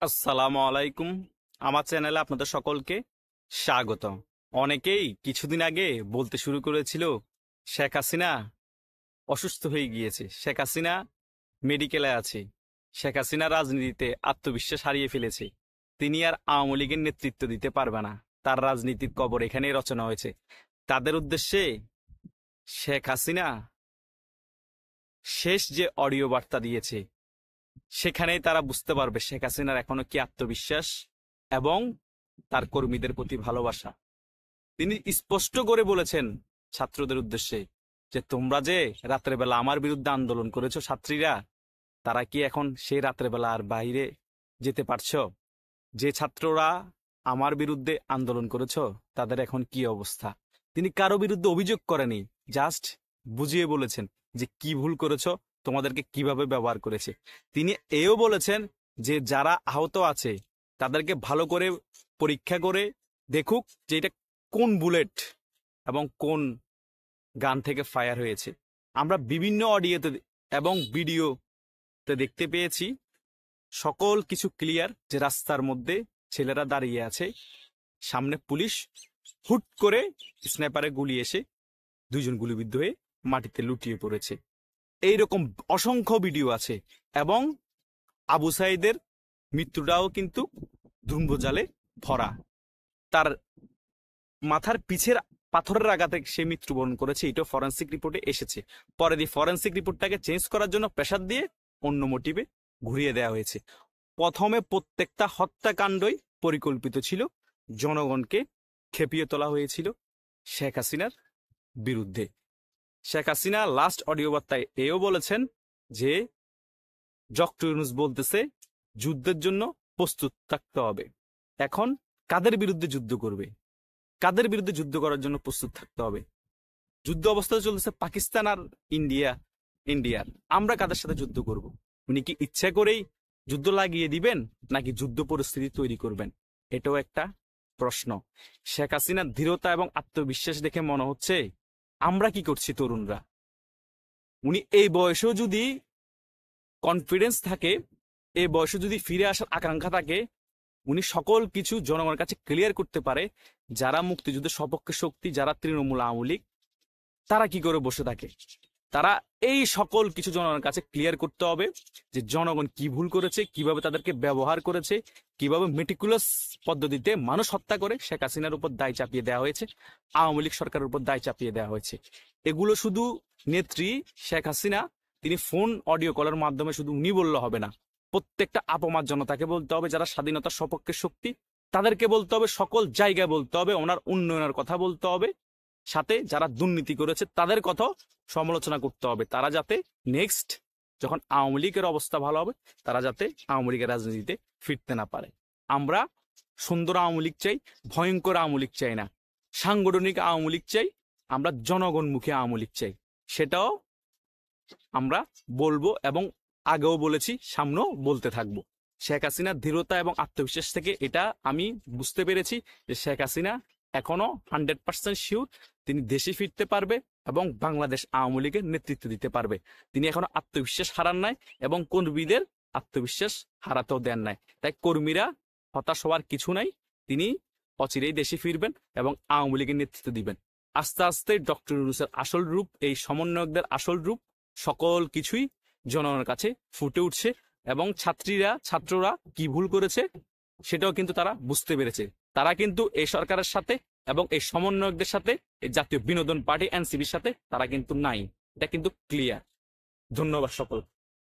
আসসালামু আলাইকুম। আমার চ্যানেলে আপনাদের সকলকে স্বাগত। অনেকেই কিছুদিন আগে বলতে শুরু করেছিল শেখ হাসিনা অসুস্থ হয়ে গিয়েছে, শেখ হাসিনা মেডিকেলে আছে, শেখ হাসিনা রাজনীতিতে আত্মবিশ্বাস হারিয়ে ফেলেছে, তিনি আর আওয়ামী লীগের নেতৃত্ব দিতে পারবে না, তার রাজনীতির কবর এখানেই রচনা হয়েছে। তাদের উদ্দেশ্যে শেখ হাসিনা শেষ যে অডিও বার্তা দিয়েছে সেখানেই তারা বুঝতে পারবে শেখ হাসিনার এখনো কি আত্মবিশ্বাস এবং তার কর্মীদের প্রতি ভালোবাসা। তিনি স্পষ্ট করে বলেছেন ছাত্রদের উদ্দেশ্যে যে তোমরা যে রাতের বেলা আমার বিরুদ্ধে আন্দোলন করেছো ছাত্রীরা, তারা কি এখন সেই রাতের বেলা আর বাইরে যেতে পারছো? যে ছাত্ররা আমার বিরুদ্ধে আন্দোলন করেছো তাদের এখন কি অবস্থা? তিনি কারো বিরুদ্ধে অভিযোগ করেনি, জাস্ট বুঝিয়ে বলেছেন যে কি ভুল করেছো, তোমাদেরকে কিভাবে ব্যবহার করেছে। তিনি এও বলেছেন যে যারা আহত আছে তাদেরকে ভালো করে পরীক্ষা করে দেখুক যে এটা কোন বুলেট এবং কোন গান থেকে ফায়ার হয়েছে। আমরা বিভিন্ন অডিওতে এবং ভিডিওতে দেখতে পেয়েছি সকল কিছু ক্লিয়ার, যে রাস্তার মধ্যে ছেলেরা দাঁড়িয়ে আছে, সামনে পুলিশ, হুট করে স্নাইপারে গুলি এসে দুইজন গুলিবিদ্ধ হয়ে মাটিতে লুটিয়ে পড়েছে। এইরকম অসংখ্য ভিডিও আছে এবং আবু সাইদের মৃত্যুটাও কিন্তু ধূম্রজালে ভরা। তার মাথার পিছের পাথরের আঘাতে সে মৃত্যুবরণ করেছে, এটাও ফরেন্সিক রিপোর্টে এসেছে। পরে দিয়ে ফরেন্সিক রিপোর্টটাকে চেঞ্জ করার জন্য প্রেসার দিয়ে অন্য মোটিভে ঘুরিয়ে দেওয়া হয়েছে। প্রথমে প্রত্যেকটা হত্যাকাণ্ডই পরিকল্পিত ছিল, জনগণকে খেপিয়ে তোলা হয়েছিল শেখ হাসিনার বিরুদ্ধে। শেখ হাসিনা লাস্ট অডিও বার্তায় এও বলেছেন যে ডক্টর ইউনূস বলতেছে যুদ্ধের জন্য প্রস্তুত থাকতে হবে। এখন কাদের বিরুদ্ধে যুদ্ধ করবে, কাদের বিরুদ্ধে যুদ্ধ করার জন্য প্রস্তুত থাকতে হবে? যুদ্ধ অবস্থায় চলতেছে পাকিস্তান আর ইন্ডিয়ার। আমরা কাদের সাথে যুদ্ধ করব? উনি কি ইচ্ছা করেই যুদ্ধ লাগিয়ে দিবেন নাকি যুদ্ধ পরিস্থিতি তৈরি করবেন? এটাও একটা প্রশ্ন। শেখ হাসিনার দৃঢ়তা এবং আত্মবিশ্বাস দেখে মনে হচ্ছে আমরা কি করছি তরুণরা। উনি এই বয়সেও যদি কনফিডেন্স থাকে, এই বয়সে যদি ফিরে আসার আকাঙ্ক্ষা থাকে, উনি সকল কিছু জনগণের কাছে ক্লিয়ার করতে পারে। যারা মুক্তিযুদ্ধের সপক্ষে শক্তি, যারা তৃণমূল আওয়ামী লীগ, তারা কি করে বসে থাকে? তারা এই সকল কিছু জনগণের কাছে ক্লিয়ার করতে হবে যে জনগণ কি ভুল করেছে, কিভাবে তাদেরকে ব্যবহার করেছে, কিভাবে মেটিকুলাস পদ্ধতিতে মানুষ হত্যা করে শেখ হাসিনার উপর দায় চাপিয়ে দেওয়া হয়েছে, আওয়ামী লীগ সরকারের উপর দায় চাপিয়ে দেওয়া হয়েছে। এগুলো শুধু নেত্রী শেখ হাসিনা তিনি ফোন অডিও কলের মাধ্যমে শুধু উনি বললে হবে না, প্রত্যেকটা আপমার জনতাকে বলতে হবে, যারা স্বাধীনতার সপক্ষে শক্তি তাদেরকে বলতে হবে, সকল জায়গায় বলতে হবে, ওনার উন্নয়নের কথা বলতে হবে, সাথে যারা দুর্নীতি করেছে তাদের কথা সমালোচনা করতে হবে। তারা যাতে নেক্সট যখন আওয়ামী লীগের অবস্থা ভালো হবে, তারা যাতে আওয়ামী লীগের রাজনীতিতে ফিরতে না পারে। আমরা সুন্দর আওয়ামী লীগ চাই, ভয়ঙ্কর আওয়ামী লীগ চাই না, সাংগঠনিক আওয়ামী লীগ চাই, আমরা জনগণমুখী আওয়ামী লীগ চাই। সেটাও আমরা বলবো এবং আগেও বলেছি, সামনেও বলতে থাকবো। শেখ হাসিনার দৃঢ়তা এবং আত্মবিশ্বাস থেকে এটা আমি বুঝতে পেরেছি যে শেখ হাসিনা এখনো 100% শিওর তিনি দেশে ফিরতে পারবে এবং বাংলাদেশ আওয়ামী লীগের নেতৃত্ব দিতে পারবে। তিনি এখনো আত্মবিশ্বাস হারান নাই এবং কর্মীদের আত্মবিশ্বাস হারাতেও দেন নাই। তাই কর্মীরা হতাশ হওয়ার কিছু নাই, তিনি অচিরেই দেশে ফিরবেন এবং আওয়ামী লীগের নেতৃত্ব দিবেন। আস্তে আস্তে ডক্টর ইউনূসের আসল রূপ, এই সমন্বয়কদের আসল রূপ, সকল কিছুই জনগণের কাছে ফুটে উঠছে এবং ছাত্ররা কি ভুল করেছে সেটাও কিন্তু তারা বুঝতে পেরেছে। তারা কিন্তু এই সরকারের সাথে এবং এই সমন্বয়কদের সাথে, এই জাতীয় বিনোদন পার্টি এনসিপির সাথে তারা কিন্তু নাই, এটা কিন্তু ক্লিয়ার। ধন্যবাদ সকল।